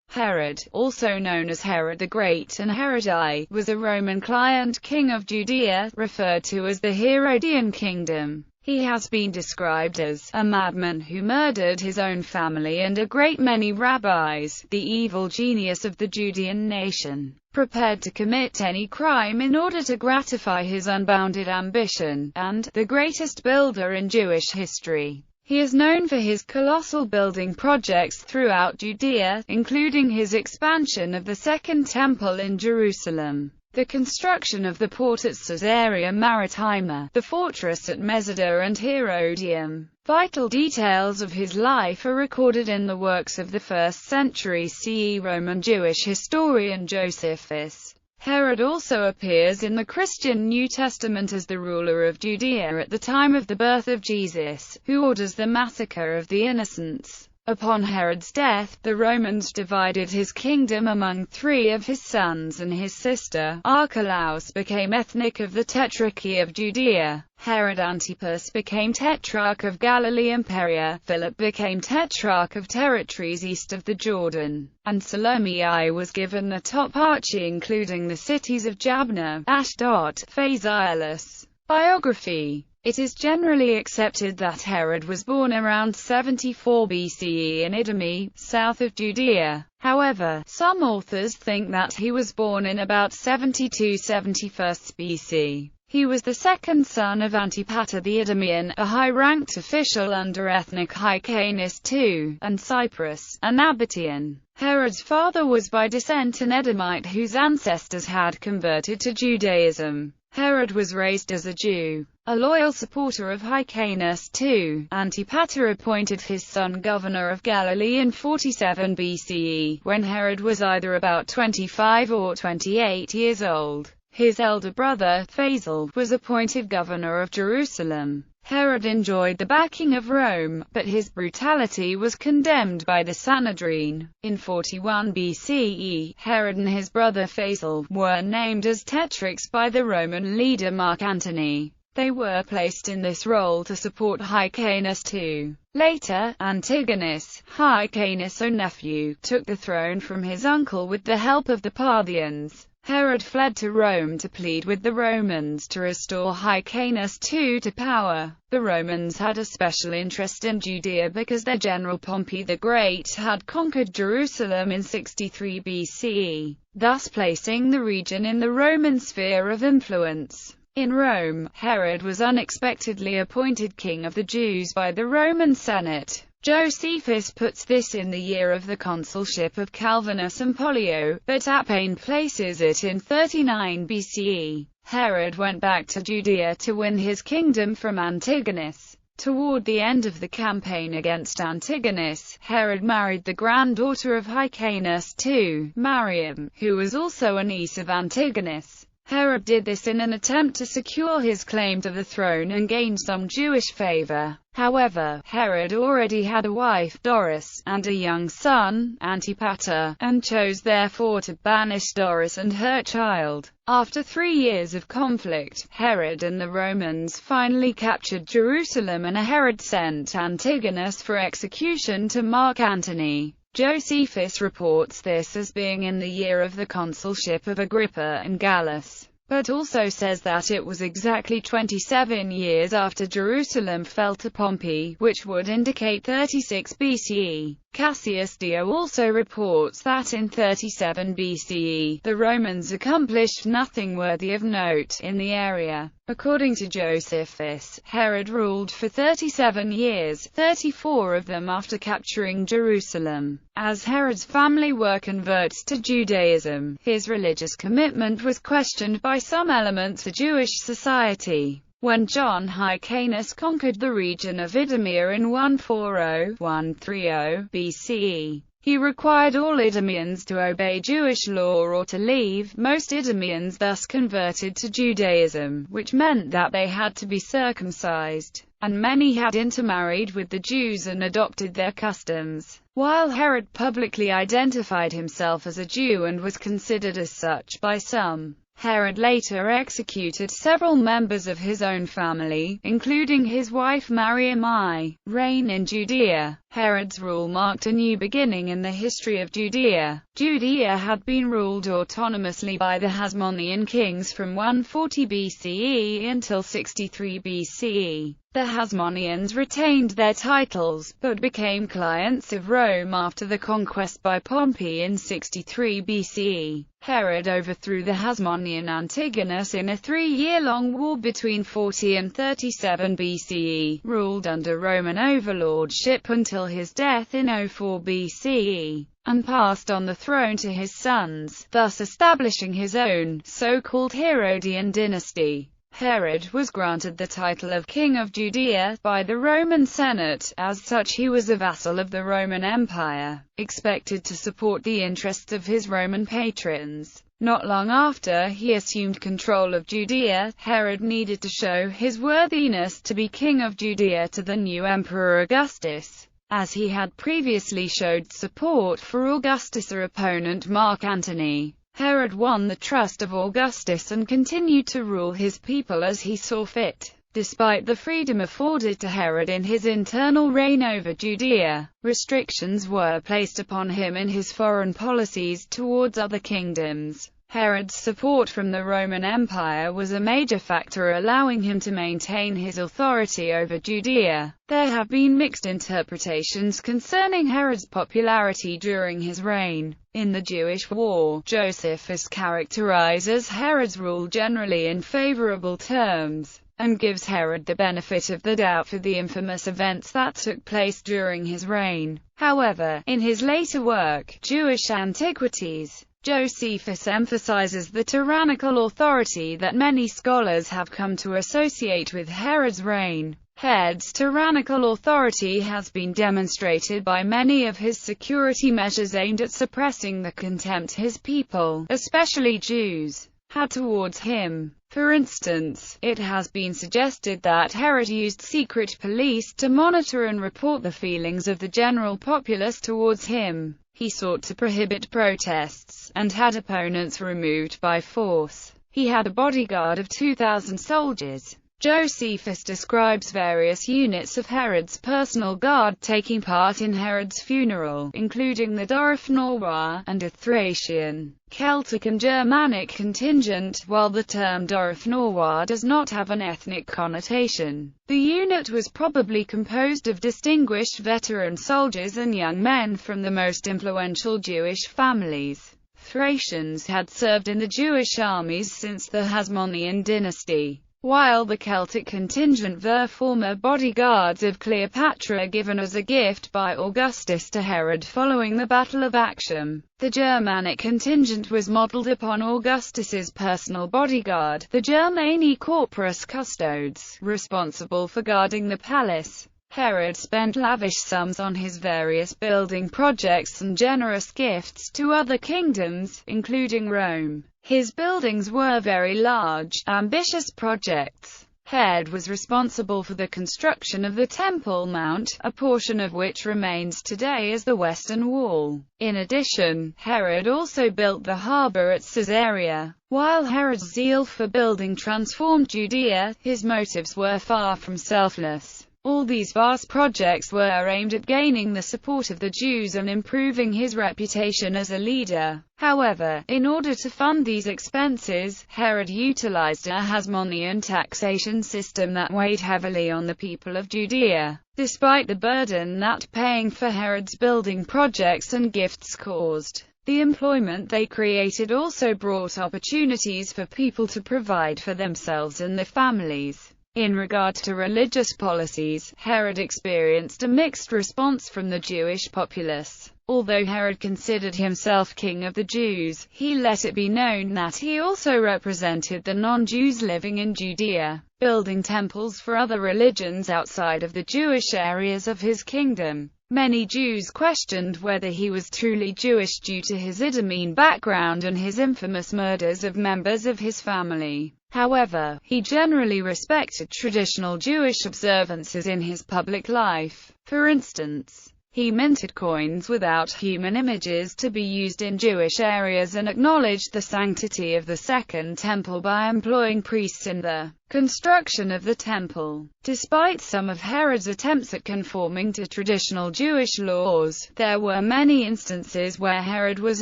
Herod, also known as Herod the Great and Herod I, was a Roman client king of Judea, referred to as the Herodian kingdom. He has been described as a madman who murdered his own family and a great many rabbis, the evil genius of the Judean nation, prepared to commit any crime in order to gratify his unbounded ambition, and the greatest builder in Jewish history. He is known for his colossal building projects throughout Judea, including his expansion of the Second Temple in Jerusalem, the construction of the port at Caesarea Maritima, the fortress at Mesida and Herodium. Vital details of his life are recorded in the works of the 1st century CE Roman Jewish historian Josephus. Herod also appears in the Christian New Testament as the ruler of Judea at the time of the birth of Jesus, who orders the massacre of the innocents. Upon Herod's death, the Romans divided his kingdom among 3 of his sons, and his sister, Archelaus, became ethnic of the Tetrarchy of Judea. Herod Antipas became Tetrarch of Galilee and Perea, Philip became Tetrarch of territories east of the Jordan, and Salome I was given the toparchy including the cities of Jabneh, Ashdod, Phasaelus. Biography. It is generally accepted that Herod was born around 74 BCE in Idumea, south of Judea. However, some authors think that he was born in about 72–71 BC. He was the second son of Antipater the Idumean, a high-ranked official under ethnic Hyrcanus II, and Cyprus, a Nabatean. Herod's father was by descent an Edomite whose ancestors had converted to Judaism. Herod was raised as a Jew. A loyal supporter of Hyrcanus II, Antipater appointed his son governor of Galilee in 47 BCE, when Herod was either about 25 or 28 years old. His elder brother, Phasael, was appointed governor of Jerusalem. Herod enjoyed the backing of Rome, but his brutality was condemned by the Sanhedrin. In 41 BCE, Herod and his brother Phasael were named as tetrarchs by the Roman leader Mark Antony. They were placed in this role to support Hyrcanus II. Later, Antigonus, Hyrcanus' own nephew, took the throne from his uncle with the help of the Parthians. Herod fled to Rome to plead with the Romans to restore Hyrcanus II to power. The Romans had a special interest in Judea because their general Pompey the Great had conquered Jerusalem in 63 BCE, thus placing the region in the Roman sphere of influence. In Rome, Herod was unexpectedly appointed king of the Jews by the Roman Senate. Josephus puts this in the year of the consulship of Calvinus and Pollio, but Appian places it in 39 BCE. Herod went back to Judea to win his kingdom from Antigonus. Toward the end of the campaign against Antigonus, Herod married the granddaughter of Hyrcanus II, Mariam, who was also a niece of Antigonus. Herod did this in an attempt to secure his claim to the throne and gain some Jewish favor. However, Herod already had a wife, Doris, and a young son, Antipater, and chose therefore to banish Doris and her child. After 3 years of conflict, Herod and the Romans finally captured Jerusalem, and Herod sent Antigonus for execution to Mark Antony. Josephus reports this as being in the year of the consulship of Agrippa and Gallus, but also says that it was exactly 27 years after Jerusalem fell to Pompey, which would indicate 36 BCE. Cassius Dio also reports that in 37 BCE, the Romans accomplished nothing worthy of note in the area. According to Josephus, Herod ruled for 37 years, 34 of them after capturing Jerusalem. As Herod's family were converts to Judaism, his religious commitment was questioned by some elements of Jewish society. When John Hyrcanus conquered the region of Idumea in 140–130 BCE, he required all Idumeans to obey Jewish law or to leave. Most Idumeans thus converted to Judaism, which meant that they had to be circumcised, and many had intermarried with the Jews and adopted their customs. While Herod publicly identified himself as a Jew and was considered as such by some, Herod later executed several members of his own family, including his wife Mariam's reign in Judea. Herod's rule marked a new beginning in the history of Judea. Judea had been ruled autonomously by the Hasmonean kings from 140 BCE until 63 BCE. The Hasmoneans retained their titles, but became clients of Rome after the conquest by Pompey in 63 BCE. Herod overthrew the Hasmonean Antigonus in a 3-year-long war between 40 and 37 BCE, ruled under Roman overlordship until his death in 04 BCE, and passed on the throne to his sons, thus establishing his own, so-called Herodian dynasty. Herod was granted the title of King of Judea by the Roman Senate. As such, he was a vassal of the Roman Empire, expected to support the interests of his Roman patrons. Not long after he assumed control of Judea, Herod needed to show his worthiness to be King of Judea to the new Emperor Augustus, as he had previously showed support for Augustus' opponent Mark Antony. Herod won the trust of Augustus and continued to rule his people as he saw fit. Despite the freedom afforded to Herod in his internal reign over Judea, restrictions were placed upon him in his foreign policies towards other kingdoms. Herod's support from the Roman Empire was a major factor allowing him to maintain his authority over Judea. There have been mixed interpretations concerning Herod's popularity during his reign. In the Jewish War, Josephus characterizes Herod's rule generally in favorable terms, and gives Herod the benefit of the doubt for the infamous events that took place during his reign. However, in his later work, Jewish Antiquities, Josephus emphasizes the tyrannical authority that many scholars have come to associate with Herod's reign. Herod's tyrannical authority has been demonstrated by many of his security measures aimed at suppressing the contempt his people, especially Jews, had towards him. For instance, it has been suggested that Herod used secret police to monitor and report the feelings of the general populace towards him. He sought to prohibit protests, and had opponents removed by force. He had a bodyguard of 2,000 soldiers. Josephus describes various units of Herod's personal guard taking part in Herod's funeral, including the Dorothnoir, and a Thracian, Celtic and Germanic contingent. While the term Dorothnoir does not have an ethnic connotation, the unit was probably composed of distinguished veteran soldiers and young men from the most influential Jewish families. Thracians had served in the Jewish armies since the Hasmonean dynasty, while the Celtic contingent were former bodyguards of Cleopatra given as a gift by Augustus to Herod following the Battle of Actium. The Germanic contingent was modeled upon Augustus's personal bodyguard, the Germani Corporus Custodes, responsible for guarding the palace. Herod spent lavish sums on his various building projects and generous gifts to other kingdoms, including Rome. His buildings were very large, ambitious projects. Herod was responsible for the construction of the Temple Mount, a portion of which remains today as the Western Wall. In addition, Herod also built the harbor at Caesarea. While Herod's zeal for building transformed Judea, his motives were far from selfless. All these vast projects were aimed at gaining the support of the Jews and improving his reputation as a leader. However, in order to fund these expenses, Herod utilized a Hasmonean taxation system that weighed heavily on the people of Judea. Despite the burden that paying for Herod's building projects and gifts caused, the employment they created also brought opportunities for people to provide for themselves and their families. In regard to religious policies, Herod experienced a mixed response from the Jewish populace. Although Herod considered himself king of the Jews, he let it be known that he also represented the non-Jews living in Judea, building temples for other religions outside of the Jewish areas of his kingdom. Many Jews questioned whether he was truly Jewish due to his Idumean background and his infamous murders of members of his family. However, he generally respected traditional Jewish observances in his public life. For instance, He minted coins without human images to be used in Jewish areas and acknowledged the sanctity of the Second Temple by employing priests in the construction of the temple. Despite some of Herod's attempts at conforming to traditional Jewish laws, there were many instances where Herod was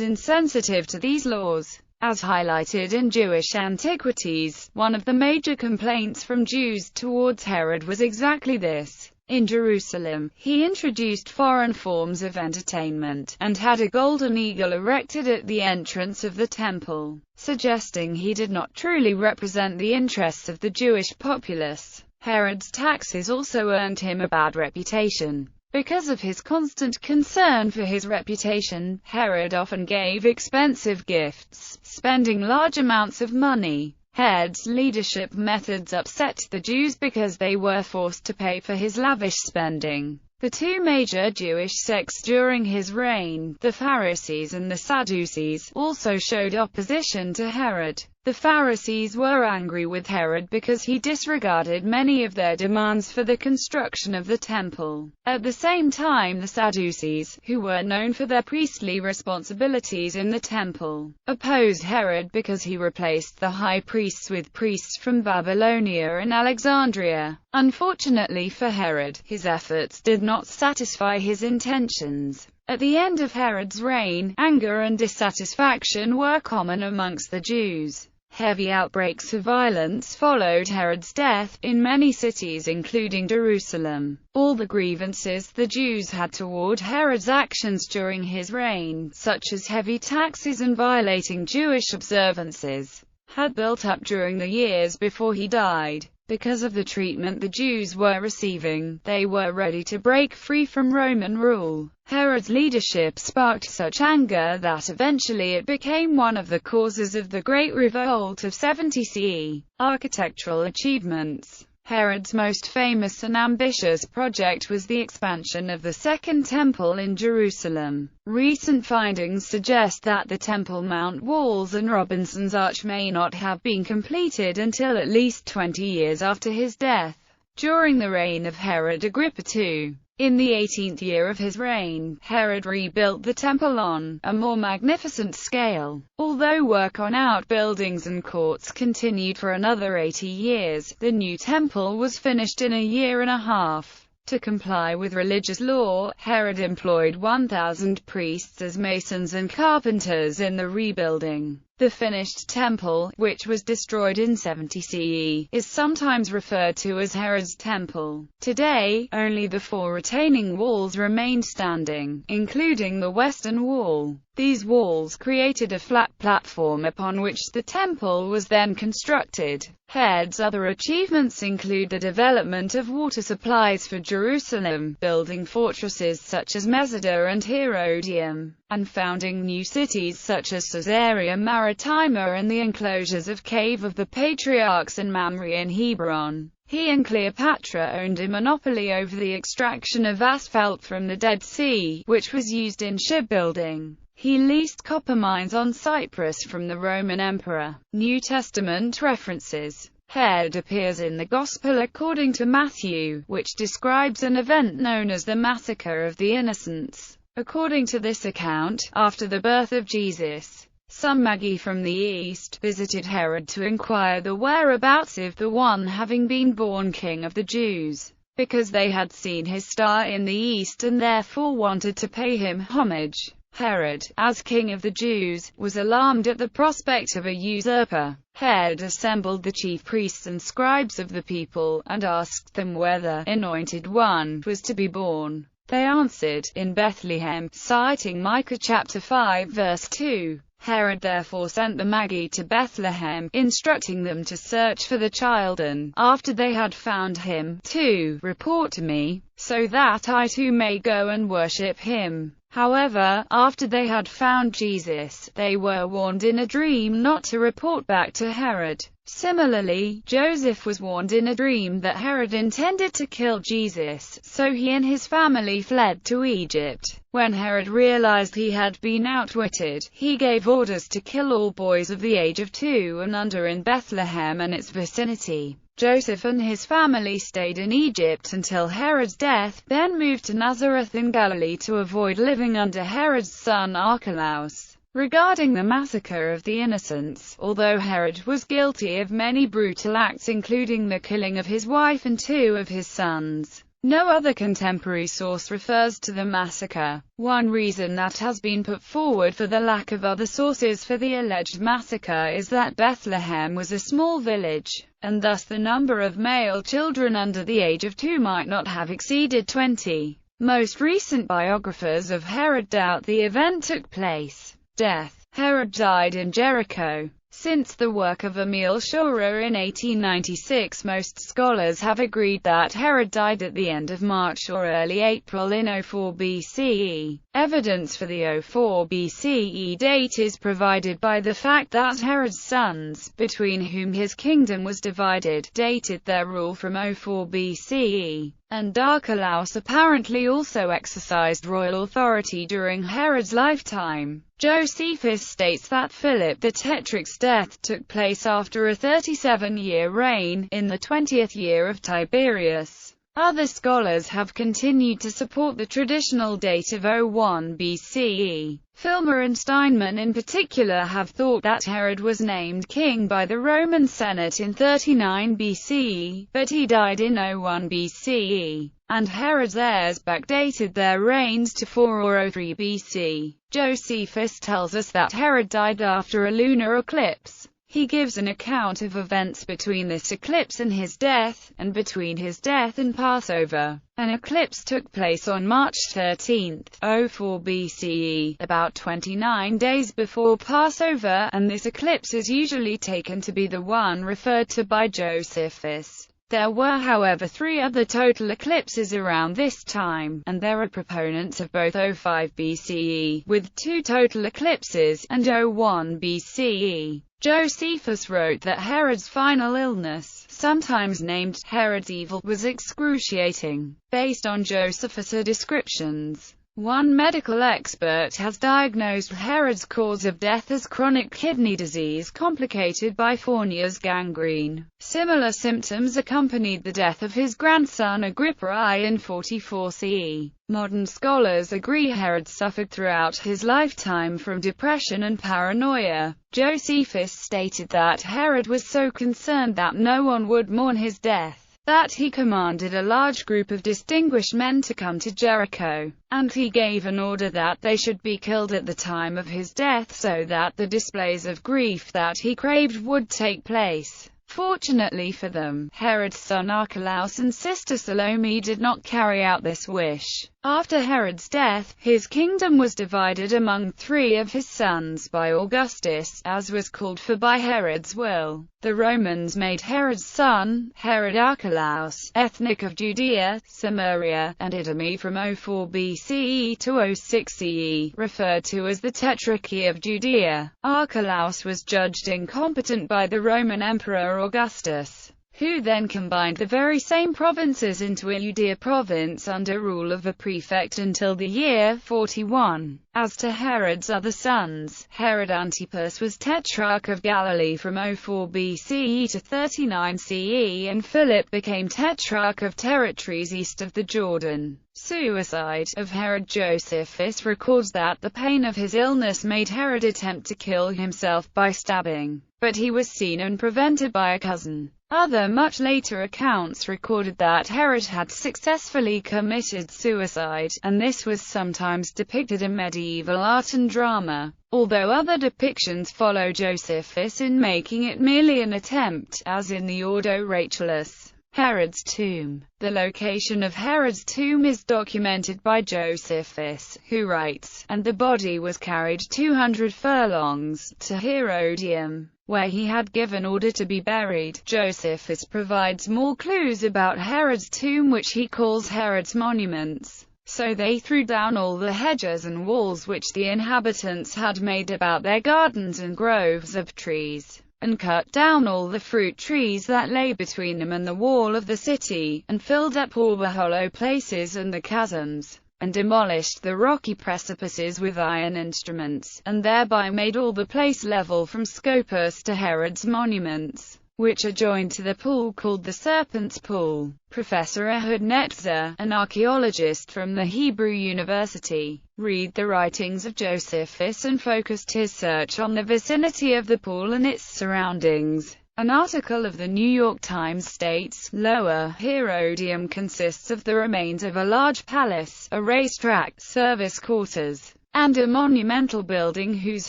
insensitive to these laws. As highlighted in Jewish antiquities, one of the major complaints from Jews towards Herod was exactly this. In Jerusalem, he introduced foreign forms of entertainment, and had a golden eagle erected at the entrance of the temple, suggesting he did not truly represent the interests of the Jewish populace. Herod's taxes also earned him a bad reputation. Because of his constant concern for his reputation, Herod often gave expensive gifts, spending large amounts of money. Herod's leadership methods upset the Jews because they were forced to pay for his lavish spending. The two major Jewish sects during his reign, the Pharisees and the Sadducees, also showed opposition to Herod. The Pharisees were angry with Herod because he disregarded many of their demands for the construction of the temple. At the same time, the Sadducees, who were known for their priestly responsibilities in the temple, opposed Herod because he replaced the high priests with priests from Babylonia and Alexandria. Unfortunately for Herod, his efforts did not satisfy his intentions. At the end of Herod's reign, anger and dissatisfaction were common amongst the Jews. Heavy outbreaks of violence followed Herod's death, in many cities including Jerusalem. All the grievances the Jews had toward Herod's actions during his reign, such as heavy taxes and violating Jewish observances, had built up during the years before he died. Because of the treatment the Jews were receiving, they were ready to break free from Roman rule. Herod's leadership sparked such anger that eventually it became one of the causes of the Great Revolt of 70 CE. Architectural achievements. Herod's most famous and ambitious project was the expansion of the Second Temple in Jerusalem. Recent findings suggest that the Temple Mount walls and Robinson's Arch may not have been completed until at least 20 years after his death. During the reign of Herod Agrippa II, in the 18th year of his reign, Herod rebuilt the temple on a more magnificent scale. Although work on outbuildings and courts continued for another 80 years, the new temple was finished in a year and a half. To comply with religious law, Herod employed 1,000 priests as masons and carpenters in the rebuilding. The finished temple, which was destroyed in 70 CE, is sometimes referred to as Herod's temple. Today, only the 4 retaining walls remain standing, including the western wall. These walls created a flat platform upon which the temple was then constructed. Herod's other achievements include the development of water supplies for Jerusalem, building fortresses such as Mesida and Herodium, and founding new cities such as Caesarea Maritima and the enclosures of Cave of the Patriarchs and Mamre in Hebron. He and Cleopatra owned a monopoly over the extraction of asphalt from the Dead Sea, which was used in shipbuilding. He leased copper mines on Cyprus from the Roman Emperor. New Testament references. Herod appears in the Gospel according to Matthew, which describes an event known as the Massacre of the Innocents. According to this account, after the birth of Jesus, some Magi from the east visited Herod to inquire the whereabouts of the one having been born king of the Jews, because they had seen his star in the east and therefore wanted to pay him homage. Herod, as king of the Jews, was alarmed at the prospect of a usurper. Herod assembled the chief priests and scribes of the people, and asked them where the anointed one was to be born. They answered, in Bethlehem, citing Micah chapter 5 verse 2. Herod therefore sent the Magi to Bethlehem, instructing them to search for the child and, after they had found him, to report to me, so that I too may go and worship him. However, after they had found Jesus, they were warned in a dream not to report back to Herod. Similarly, Joseph was warned in a dream that Herod intended to kill Jesus, so he and his family fled to Egypt. When Herod realized he had been outwitted, he gave orders to kill all boys of the age of 2 and under in Bethlehem and its vicinity. Joseph and his family stayed in Egypt until Herod's death, then moved to Nazareth in Galilee to avoid living under Herod's son Archelaus. Regarding the massacre of the innocents, although Herod was guilty of many brutal acts including the killing of his wife and 2 of his sons, no other contemporary source refers to the massacre. One reason that has been put forward for the lack of other sources for the alleged massacre is that Bethlehem was a small village, and thus the number of male children under the age of 2 might not have exceeded 20. Most recent biographers of Herod doubt the event took place. Death. Herod died in Jericho. Since the work of Emil Scheurer in 1896, most scholars have agreed that Herod died at the end of March or early April in 04 BCE. Evidence for the 04 BCE date is provided by the fact that Herod's sons, between whom his kingdom was divided, dated their rule from 04 BCE, and Archelaus apparently also exercised royal authority during Herod's lifetime. Josephus states that Philip the Tetrarch's death took place after a 37-year reign, in the 20th year of Tiberius. Other scholars have continued to support the traditional date of 01 BCE. Filmer and Steinman in particular have thought that Herod was named king by the Roman Senate in 39 BCE, but he died in 01 BCE, and Herod's heirs backdated their reigns to 4 or 03 BC. Josephus tells us that Herod died after a lunar eclipse. He gives an account of events between this eclipse and his death, and between his death and Passover. An eclipse took place on March 13, 04 BCE, about 29 days before Passover, and this eclipse is usually taken to be the one referred to by Josephus. There were however 3 other total eclipses around this time, and there are proponents of both 05 BCE, with 2 total eclipses, and 01 BCE. Josephus wrote that Herod's final illness, sometimes named Herod's evil, was excruciating. Based on Josephus' descriptions, one medical expert has diagnosed Herod's cause of death as chronic kidney disease complicated by Fournier's gangrene. Similar symptoms accompanied the death of his grandson Agrippa I in 44 CE. Modern scholars agree Herod suffered throughout his lifetime from depression and paranoia. Josephus stated that Herod was so concerned that no one would mourn his death, that he commanded a large group of distinguished men to come to Jericho, and he gave an order that they should be killed at the time of his death so that the displays of grief that he craved would take place. Fortunately for them, Herod's son Archelaus and sister Salome did not carry out this wish. After Herod's death, his kingdom was divided among 3 of his sons by Augustus, as was called for by Herod's will. The Romans made Herod's son, Herod Archelaus, ethnic of Judea, Samaria, and Idumea from 04 BCE to 06 CE, referred to as the Tetrarchy of Judea. Archelaus was judged incompetent by the Roman Emperor Augustus, who then combined the very same provinces into a Judea province under rule of a prefect until the year 41. As to Herod's other sons, Herod Antipas was Tetrarch of Galilee from 04 BCE to 39 CE, and Philip became Tetrarch of territories east of the Jordan. Suicide of Herod. Josephus records that the pain of his illness made Herod attempt to kill himself by stabbing, but he was seen and prevented by a cousin. Other much later accounts recorded that Herod had successfully committed suicide, and this was sometimes depicted in medieval art and drama, although other depictions follow Josephus in making it merely an attempt, as in the Ordo Rachelus. Herod's tomb. The location of Herod's tomb is documented by Josephus, who writes, "And the body was carried 200 furlongs, to Herodium, where he had given order to be buried." Josephus provides more clues about Herod's tomb, which he calls Herod's monuments. So they threw down all the hedges and walls which the inhabitants had made about their gardens and groves of trees, and cut down all the fruit trees that lay between them and the wall of the city, and filled up all the hollow places and the chasms, and demolished the rocky precipices with iron instruments, and thereby made all the place level from Scopus to Herod's monuments. which are joined to the pool called the Serpent's Pool. Professor Ehud Netzer, an archaeologist from the Hebrew University, read the writings of Josephus and focused his search on the vicinity of the pool and its surroundings. An article of the New York Times states, Lower Herodium consists of the remains of a large palace, a racetrack, service quarters, and a monumental building whose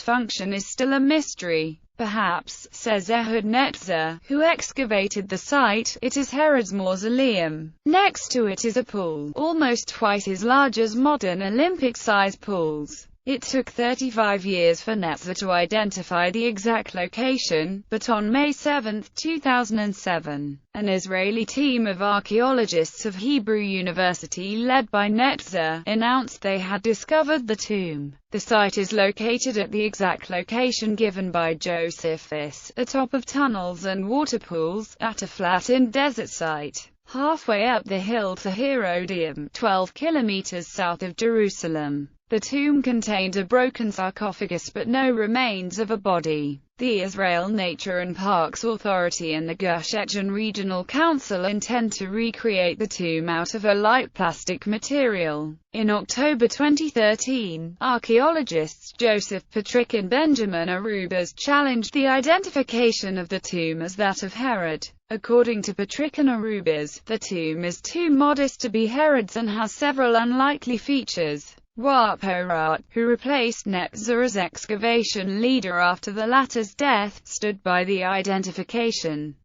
function is still a mystery. Perhaps, says Ehud Netzer, who excavated the site, it is Herod's mausoleum. Next to it is a pool, almost twice as large as modern Olympic-size pools. It took 35 years for Netzer to identify the exact location, but on May 7, 2007, an Israeli team of archaeologists of Hebrew University led by Netzer announced they had discovered the tomb. The site is located at the exact location given by Josephus, atop of tunnels and water pools, at a flat-in desert site, halfway up the hill to Herodium, 12 kilometers south of Jerusalem. The tomb contained a broken sarcophagus but no remains of a body. The Israel Nature and Parks Authority and the Gush Etzion Regional Council intend to recreate the tomb out of a light plastic material. In October 2013, archaeologists Joseph Patrick and Benjamin Arubas challenged the identification of the tomb as that of Herod. According to Patrick and Arubas, the tomb is too modest to be Herod's and has several unlikely features. Waporat, who replaced Netzer as excavation leader after the latter's death, stood by the identification.